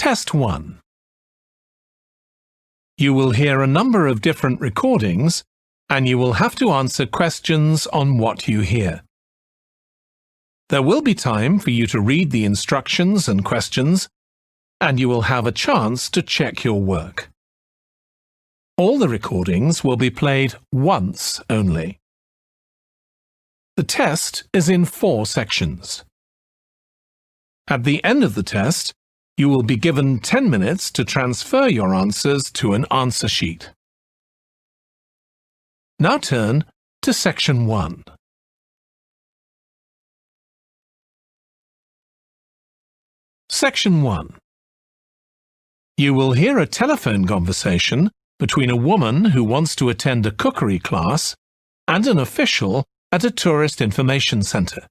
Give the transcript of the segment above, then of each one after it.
Test 1. You will hear a number of different recordings and you will have to answer questions on what you hear. There will be time for you to read the instructions and questions, and you will have a chance to check your work. All the recordings will be played once only. The test is in 4 sections. At the end of the test, you will be given 10 minutes to transfer your answers to an answer sheet. Now turn to Section 1. Section 1. You will hear a telephone conversation between a woman who wants to attend a cookery class and an official at a tourist information centre.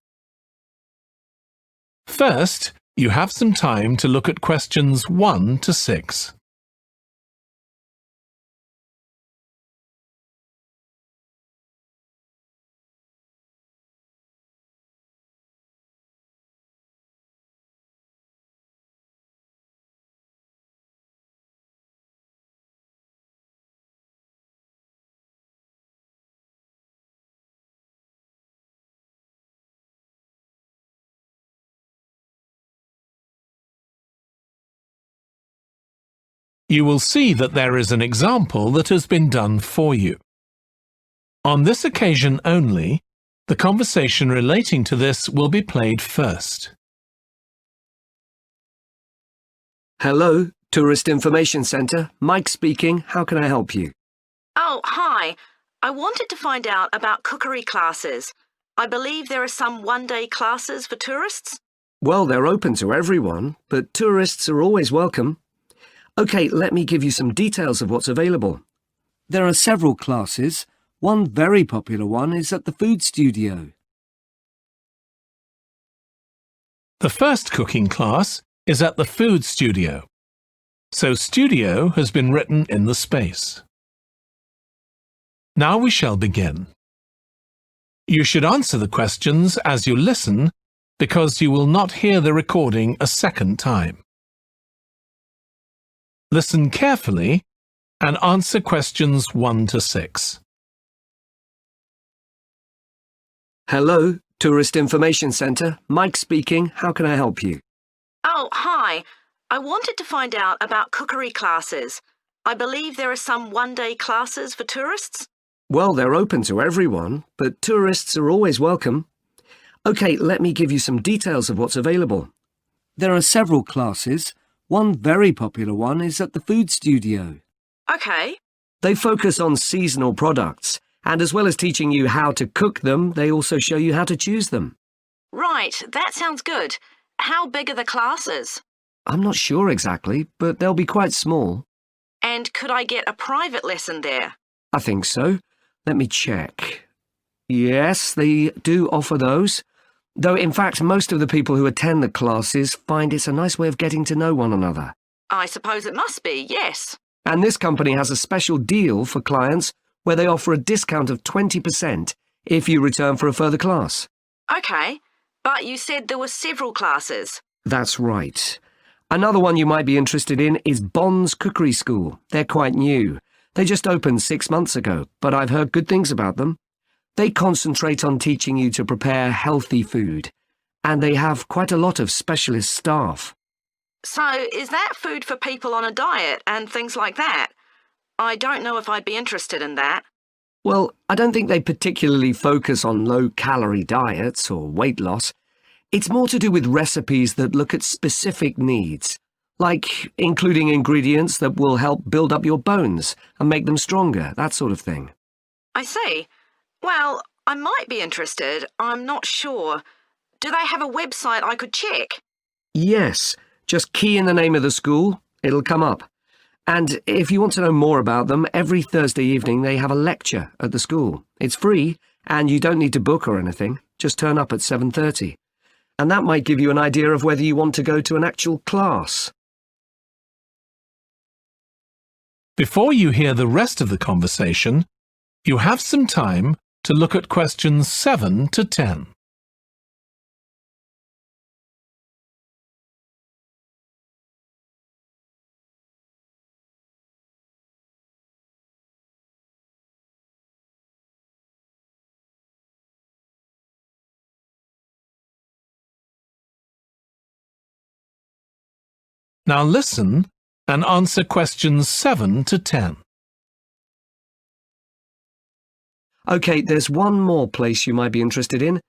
First, you have some time to look at questions 1 to 6. You will see that there is an example that has been done for you. On this occasion only, the conversation relating to this will be played first. Hello, Tourist Information Centre. Mike speaking. How can I help you? Oh, hi. I wanted to find out about cookery classes. I believe there are some one-day classes for tourists. Well, they're open to everyone, but tourists are always welcome. OK, let me give you some details of what's available. There are several classes. One very popular one is at the food studio. The first cooking class is at the food studio, so studio has been written in the space. Now we shall begin. You should answer the questions as you listen because you will not hear the recording a second time. Listen carefully and answer questions 1 to 6. Hello, Tourist Information Centre. Mike speaking. How can I help you? Oh, hi. I wanted to find out about cookery classes. I believe there are some one-day classes for tourists. Well, they're open to everyone, but tourists are always welcome. OK, let me give you some details of what's available. There are several classes. One very popular one is at the food studio. OK. They focus on seasonal products, and as well as teaching you how to cook them, they also show you how to choose them. Right, that sounds good. How big are the classes? I'm not sure exactly, but they'll be quite small. And could I get a private lesson there? I think so. Let me check. Yes, they do offer those. Though, in fact, most of the people who attend the classes find it's a nice way of getting to know one another. I suppose it must be, yes. And this company has a special deal for clients where they offer a discount of 20% if you return for a further class. OK, but you said there were several classes. That's right. Another one you might be interested in is Bond's Cookery School. They're quite new. They just opened 6 months ago, but I've heard good things about them. They concentrate on teaching you to prepare healthy food, and they have quite a lot of specialist staff. So, is that food for people on a diet and things like that? I don't know if I'd be interested in that. Well, I don't think they particularly focus on low-calorie diets or weight loss. It's more to do with recipes that look at specific needs, like including ingredients that will help build up your bones and make them stronger, that sort of thing. I see. Well, I might be interested. I'm not sure. Do they have a website I could check? Yes, just key in the name of the school. It'll come up. And if you want to know more about them, every Thursday evening they have a lecture at the school. It's free, and you don't need to book or anything. Just turn up at 7:30. And that might give you an idea of whether you want to go to an actual class. Before you hear the rest of the conversation, you have some time to look at questions 7 to 10. Now listen and answer questions 7 to 10. OK, there's one more place you might be interested in.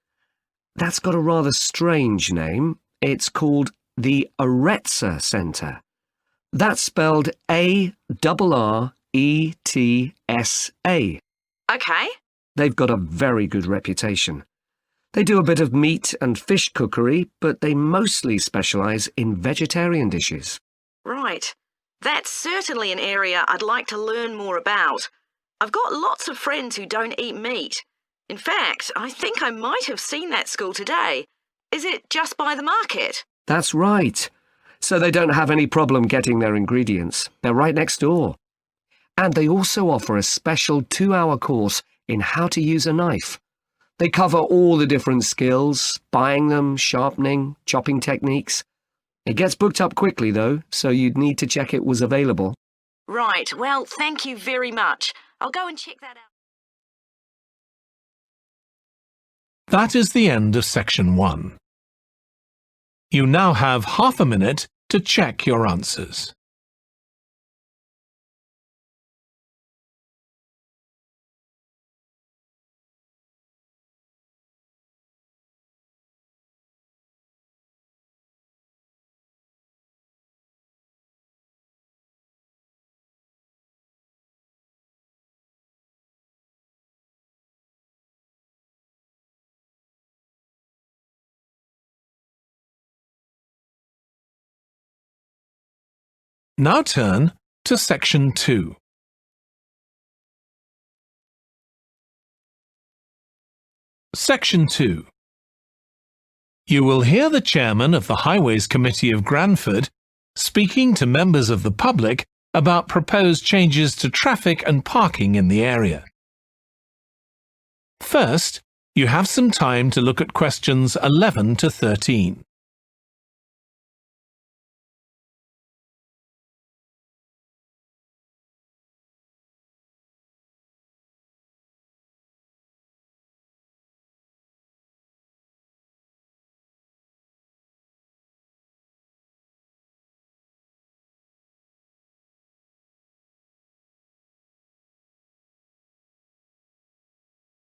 That's got a rather strange name. It's called the Aretsa Centre. That's spelled A-R-R-E-T-S-A. OK. They've got a very good reputation. They do a bit of meat and fish cookery, but they mostly specialise in vegetarian dishes. Right. That's certainly an area I'd like to learn more about. I've got lots of friends who don't eat meat. In fact, I think I might have seen that school today. Is it just by the market? That's right. So they don't have any problem getting their ingredients. They're right next door. And they also offer a special 2-hour course in how to use a knife. They cover all the different skills, buying them, sharpening, chopping techniques. It gets booked up quickly, though, so you'd need to check it was available. Right. Well, thank you very much. I'll go and check that out. That is the end of section 1. You now have half a minute to check your answers. Now turn to section 2. Section 2. You will hear the chairman of the Highways Committee of Granford speaking to members of the public about proposed changes to traffic and parking in the area. First, you have some time to look at questions 11 to 13.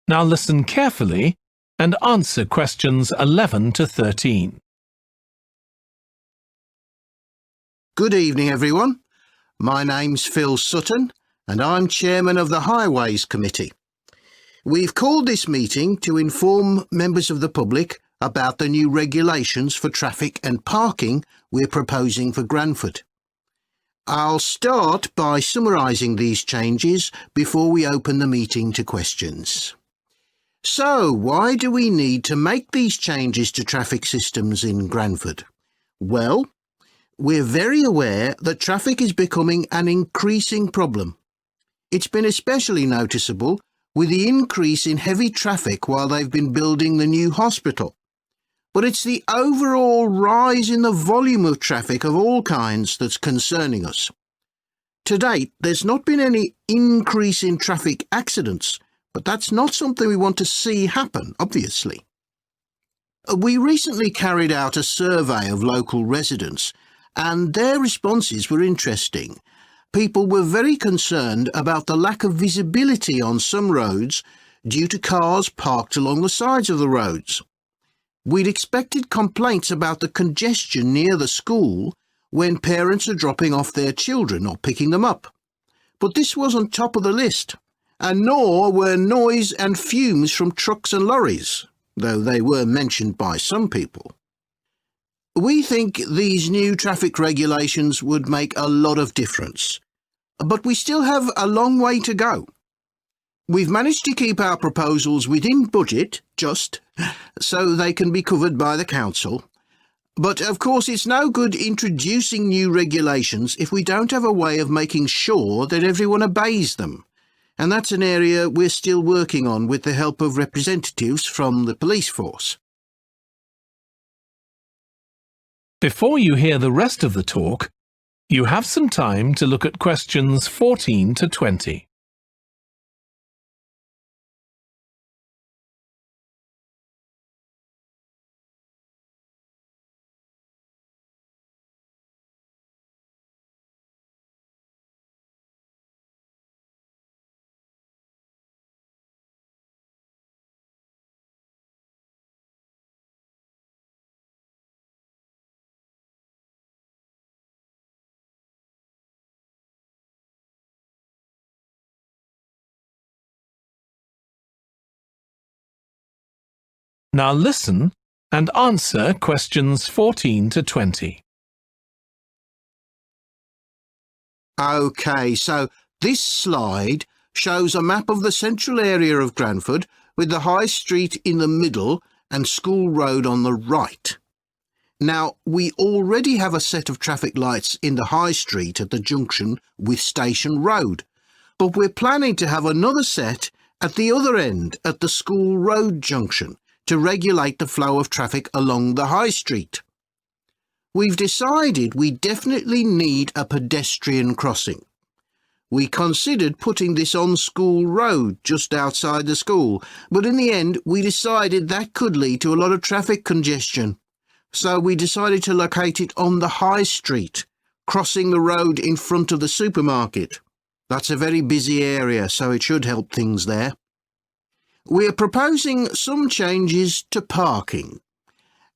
Now listen carefully and answer questions 11 to 13. Good evening, everyone. My name's Phil Sutton, and I'm chairman of the Highways Committee. We've called this meeting to inform members of the public about the new regulations for traffic and parking we're proposing for Granford. I'll start by summarising these changes before we open the meeting to questions. So, why do we need to make these changes to traffic systems in Granford? Well, we're very aware that traffic is becoming an increasing problem. It's been especially noticeable with the increase in heavy traffic while they've been building the new hospital. But it's the overall rise in the volume of traffic of all kinds that's concerning us. To date, there's not been any increase in traffic accidents, but that's not something we want to see happen, obviously. We recently carried out a survey of local residents, and their responses were interesting. People were very concerned about the lack of visibility on some roads due to cars parked along the sides of the roads. We'd expected complaints about the congestion near the school when parents are dropping off their children or picking them up. But this wasn't top of the list, and nor were noise and fumes from trucks and lorries, though they were mentioned by some people. We think these new traffic regulations would make a lot of difference, but we still have a long way to go. We've managed to keep our proposals within budget, just so they can be covered by the council. But of course it's no good introducing new regulations if we don't have a way of making sure that everyone obeys them. And that's an area we're still working on with the help of representatives from the police force. Before you hear the rest of the talk, you have some time to look at questions 14 to 20. Now listen and answer questions 14 to 20. OK, so this slide shows a map of the central area of Granford with the High Street in the middle and School Road on the right. Now, we already have a set of traffic lights in the High Street at the junction with Station Road, but we're planning to have another set at the other end at the School Road junction to regulate the flow of traffic along the High Street. We've decided we definitely need a pedestrian crossing. We considered putting this on School Road just outside the school, but in the end we decided that could lead to a lot of traffic congestion. So we decided to locate it on the High Street, crossing the road in front of the supermarket. That's a very busy area, so it should help things there. We're proposing some changes to parking.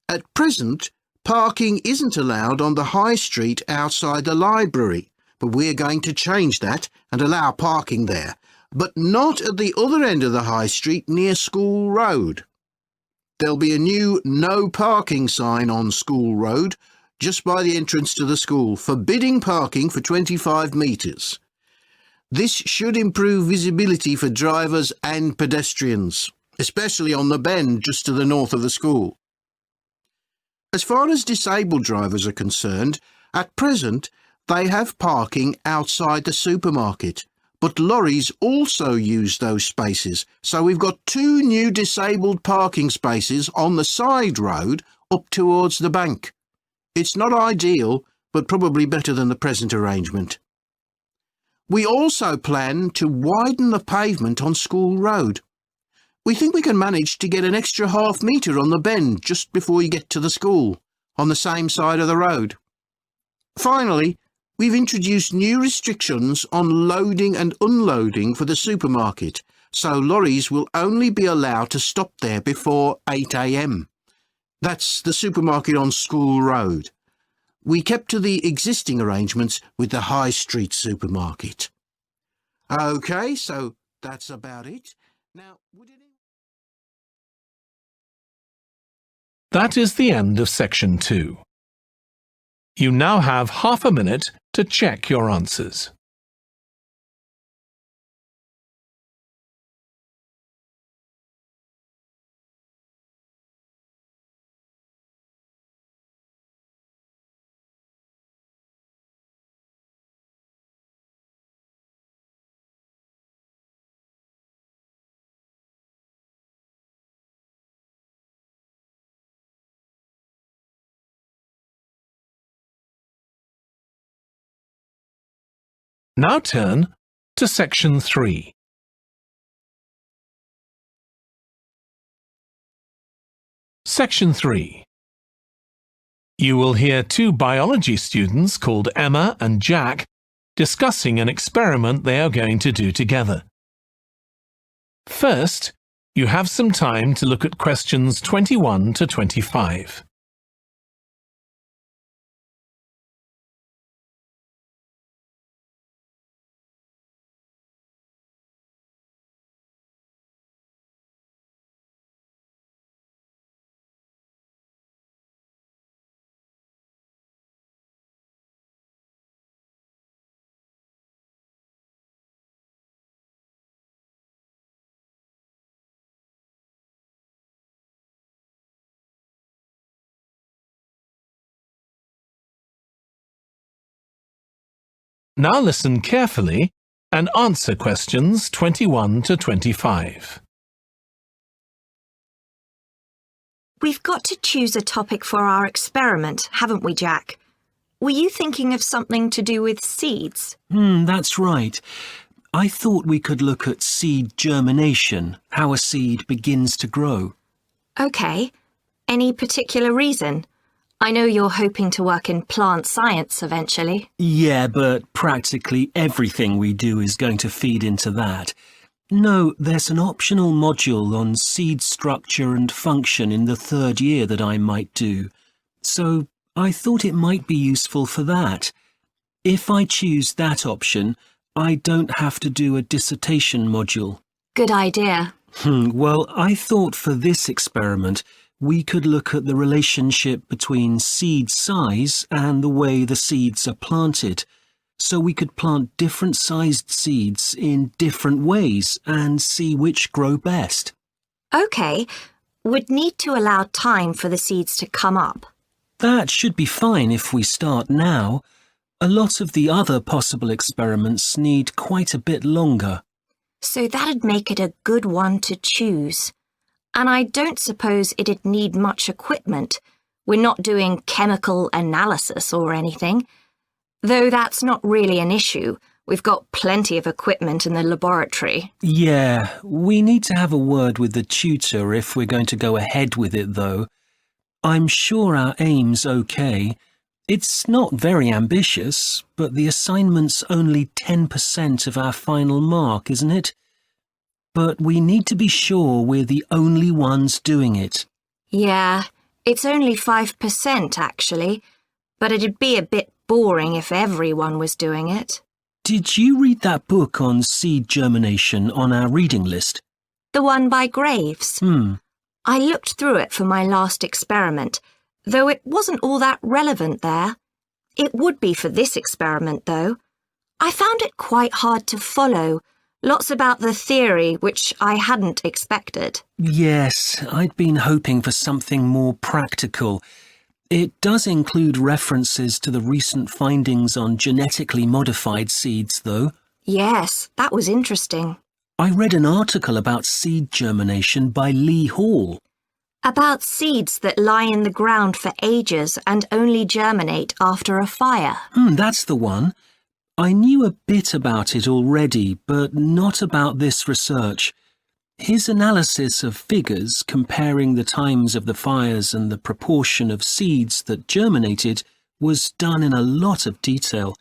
At present, parking isn't allowed on the High Street outside the library, but we're going to change that and allow parking there, but not at the other end of the High Street near School Road. There'll be a new no parking sign on School Road just by the entrance to the school, forbidding parking for 25 metres. This should improve visibility for drivers and pedestrians, especially on the bend just to the north of the school. As far as disabled drivers are concerned, at present they have parking outside the supermarket, but lorries also use those spaces, so we've got 2 new disabled parking spaces on the side road up towards the bank. It's not ideal, but probably better than the present arrangement. We also plan to widen the pavement on School Road. We think we can manage to get an extra half metre on the bend just before you get to the school, on the same side of the road. Finally, we've introduced new restrictions on loading and unloading for the supermarket, so lorries will only be allowed to stop there before 8 a.m. That's the supermarket on School Road. We kept to the existing arrangements with the High Street supermarket. OK, so that's about it. Now, That is the end of section 2. You now have half a minute to check your answers. Now turn to section 3. Section 3. You will hear 2 biology students called Emma and Jack discussing an experiment they are going to do together. First, you have some time to look at questions 21 to 25. Now listen carefully and answer questions 21 to 25. We've got to choose a topic for our experiment, haven't we, Jack? Were you thinking of something to do with seeds? That's right. I thought we could look at seed germination, how a seed begins to grow. OK. Any particular reason? I know you're hoping to work in plant science eventually. Yeah, but practically everything we do is going to feed into that. No, there's an optional module on seed structure and function in the 3rd year that I might do. So I thought it might be useful for that. If I choose that option, I don't have to do a dissertation module. Good idea. Well, I thought for this experiment we could look at the relationship between seed size and the way the seeds are planted. So we could plant different sized seeds in different ways and see which grow best. OK, we'd need to allow time for the seeds to come up. That should be fine if we start now. A lot of the other possible experiments need quite a bit longer. So that'd make it a good one to choose. And I don't suppose it'd need much equipment. We're not doing chemical analysis or anything. Though that's not really an issue. We've got plenty of equipment in the laboratory. Yeah, we need to have a word with the tutor if we're going to go ahead with it, though. I'm sure our aim's okay. It's not very ambitious, but the assignment's only 10% of our final mark, isn't it? But we need to be sure we're the only ones doing it. Yeah, it's only 5% actually, but it'd be a bit boring if everyone was doing it. Did you read that book on seed germination on our reading list? The one by Graves? I looked through it for my last experiment, though it wasn't all that relevant there. It would be for this experiment, though. I found it quite hard to follow. Lots about the theory, which I hadn't expected. Yes, I'd been hoping for something more practical. It does include references to the recent findings on genetically modified seeds, though. Yes, that was interesting. I read an article about seed germination by Lee Hall. About seeds that lie in the ground for ages and only germinate after a fire. That's the one. I knew a bit about it already, but not about this research. His analysis of figures comparing the times of the fires and the proportion of seeds that germinated was done in a lot of detail.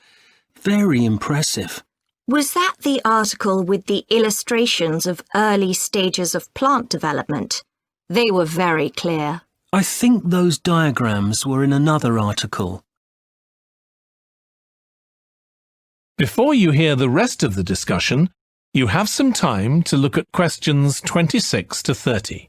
Very impressive. Was that the article with the illustrations of early stages of plant development? They were very clear. I think those diagrams were in another article. Before you hear the rest of the discussion, you have some time to look at questions 26 to 30.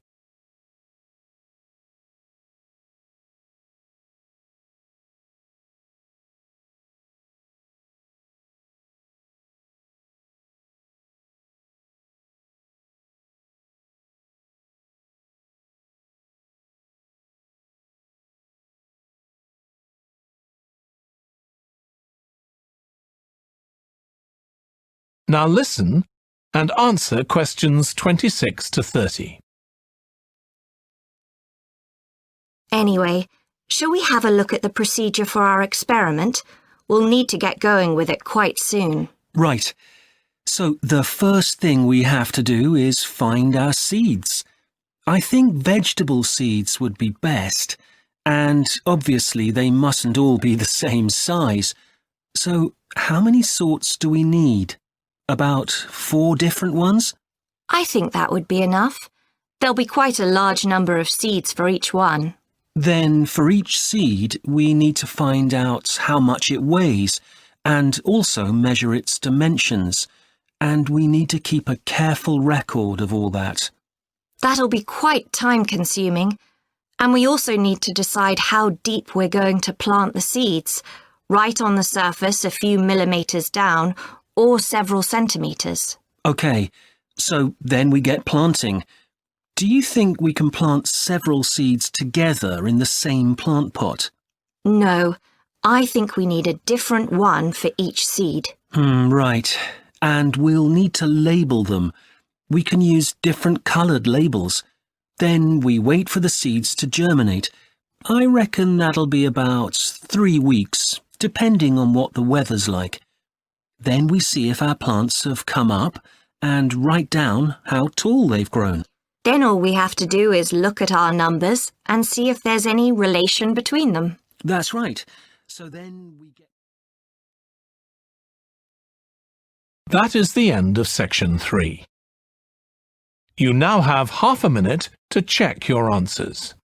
Now listen and answer questions 26 to 30. Anyway, shall we have a look at the procedure for our experiment? We'll need to get going with it quite soon. Right. So the first thing we have to do is find our seeds. I think vegetable seeds would be best, and obviously they mustn't all be the same size. So how many sorts do we need? About 4 different ones? I think that would be enough. There'll be quite a large number of seeds for each one. Then for each seed, we need to find out how much it weighs and also measure its dimensions. And we need to keep a careful record of all that. That'll be quite time-consuming. And we also need to decide how deep we're going to plant the seeds, right on the surface a few millimetres down, or several centimetres. OK, so then we get planting. Do you think we can plant several seeds together in the same plant pot? No, I think we need a different one for each seed. Right. And we'll need to label them. We can use different coloured labels. Then we wait for the seeds to germinate. I reckon that'll be about 3 weeks, depending on what the weather's like. Then we see if our plants have come up and write down how tall they've grown. Then all we have to do is look at our numbers and see if there's any relation between them. That's right. So then we get... That is the end of section 3. You now have half a minute to check your answers.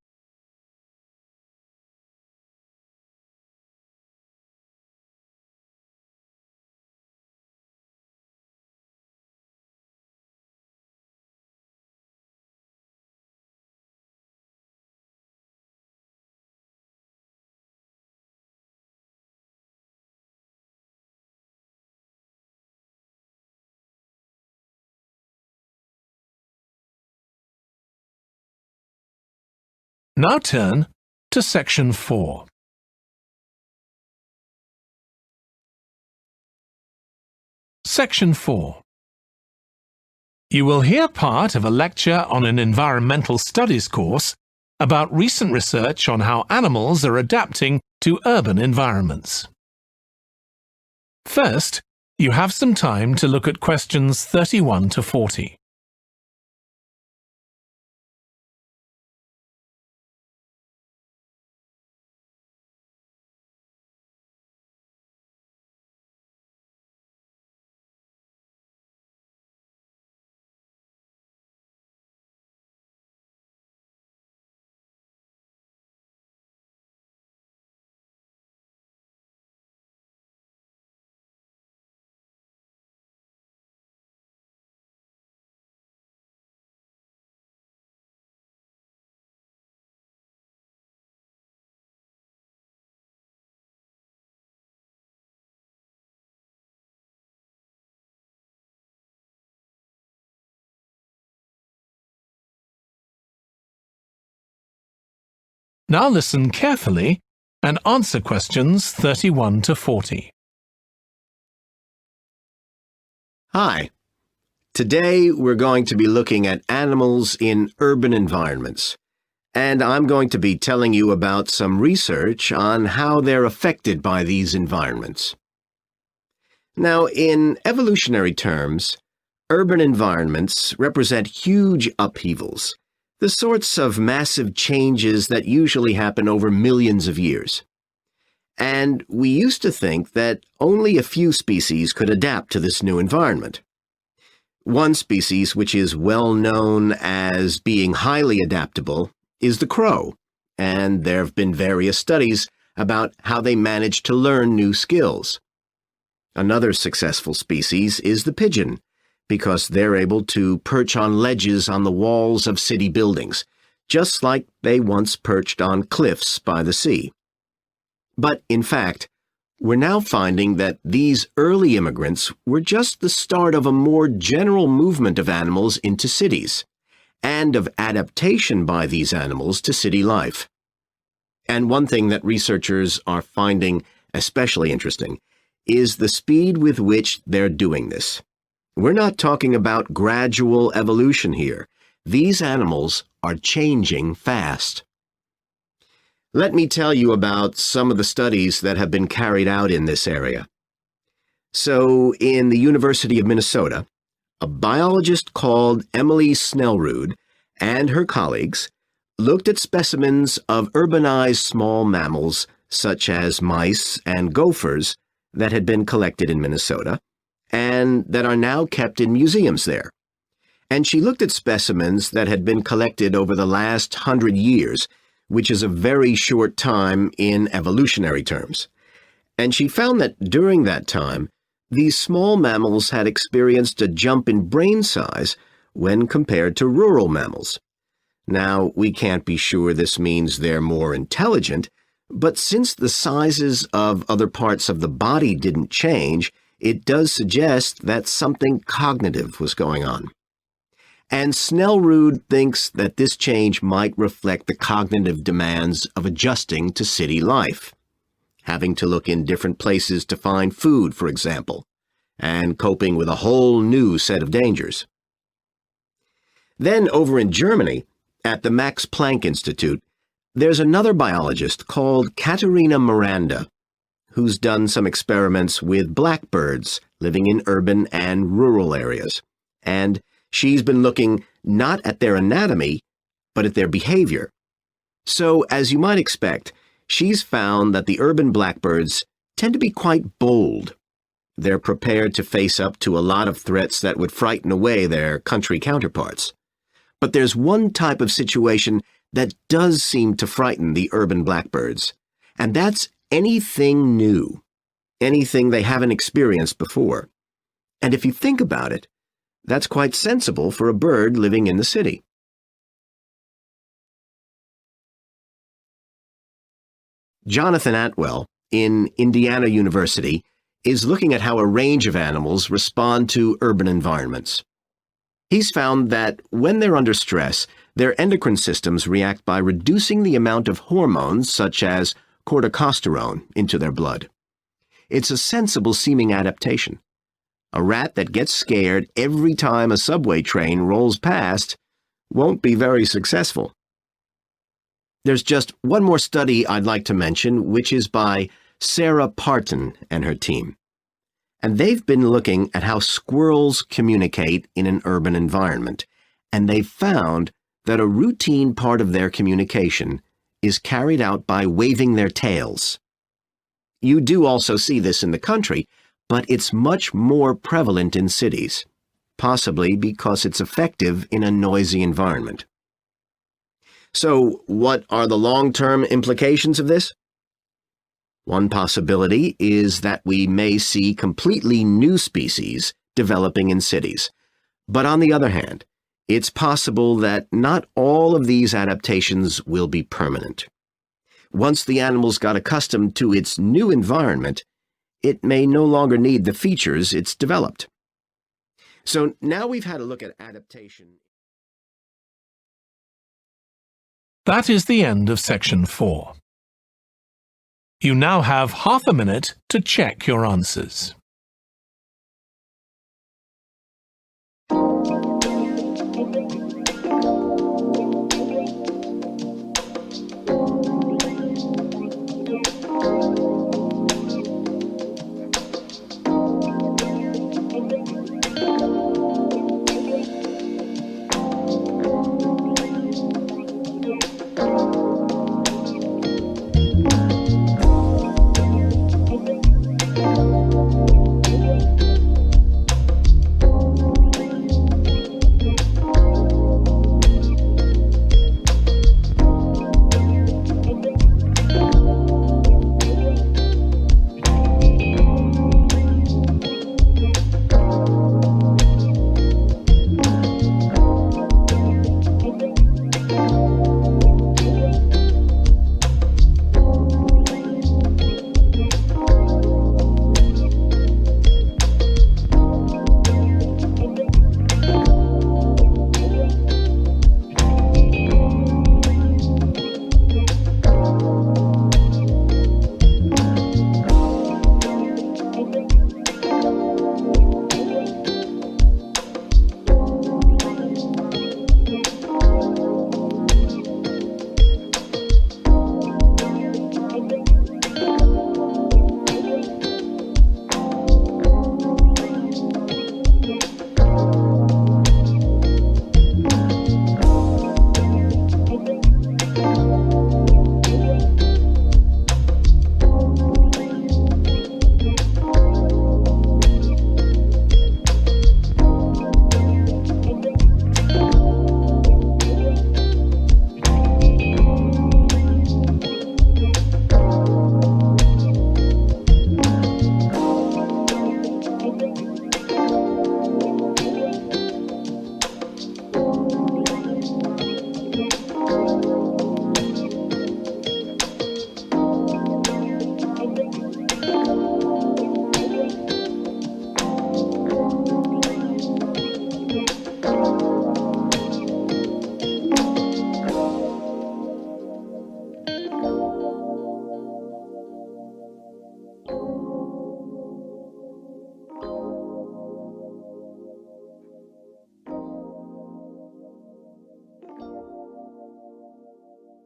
Now turn to Section 4. Section 4. You will hear part of a lecture on an environmental studies course about recent research on how animals are adapting to urban environments. First, you have some time to look at questions 31 to 40. Now listen carefully and answer questions 31 to 40. Hi. Today we're going to be looking at animals in urban environments, and I'm going to be telling you about some research on how they're affected by these environments. Now, in evolutionary terms, urban environments represent huge upheavals, the sorts of massive changes that usually happen over millions of years. And we used to think that only a few species could adapt to this new environment. One species which is well known as being highly adaptable is the crow, and there have been various studies about how they manage to learn new skills. Another successful species is the pigeon, because they're able to perch on ledges on the walls of city buildings, just like they once perched on cliffs by the sea. But, in fact, we're now finding that these early immigrants were just the start of a more general movement of animals into cities, and of adaptation by these animals to city life. And one thing that researchers are finding especially interesting is the speed with which they're doing this. We're not talking about gradual evolution here. These animals are changing fast. Let me tell you about some of the studies that have been carried out in this area. So, in the University of Minnesota, a biologist called Emily Snellrud and her colleagues looked at specimens of urbanized small mammals such as mice and gophers that had been collected in Minnesota and that are now kept in museums there. And she looked at specimens that had been collected over the last 100 years, which is a very short time in evolutionary terms. And she found that during that time, these small mammals had experienced a jump in brain size when compared to rural mammals. Now, we can't be sure this means they're more intelligent, but since the sizes of other parts of the body didn't change, it does suggest that something cognitive was going on. And Snellrud thinks that this change might reflect the cognitive demands of adjusting to city life, having to look in different places to find food, for example, and coping with a whole new set of dangers. Then over in Germany, at the Max Planck Institute, there's another biologist called Katharina Miranda, who's done some experiments with blackbirds living in urban and rural areas. And she's been looking not at their anatomy, but at their behavior. So, as you might expect, she's found that the urban blackbirds tend to be quite bold. They're prepared to face up to a lot of threats that would frighten away their country counterparts. But there's one type of situation that does seem to frighten the urban blackbirds, and that's anything new, anything they haven't experienced before. And if you think about it, that's quite sensible for a bird living in the city. Jonathan Atwell, in Indiana University, is looking at how a range of animals respond to urban environments. He's found that when they're under stress, Their endocrine systems react by reducing the amount of hormones such as corticosterone into their blood. It's a sensible-seeming adaptation. A rat that gets scared every time a subway train rolls past won't be very successful. There's just one more study I'd like to mention, which is by Sarah Parton and her team. And they've been looking at how squirrels communicate in an urban environment, and they've found that a routine part of their communication is carried out by waving their tails. You do also see this in the country, but it's much more prevalent in cities, possibly because it's effective in a noisy environment. So, what are the long-term implications of this? One possibility is that we may see completely new species developing in cities. But on the other hand, it's possible that not all of these adaptations will be permanent. Once the animals got accustomed to its new environment, it may no longer need the features it's developed. So now we've had a look at adaptation. That is the end of section 4. You now have half a minute to check your answers.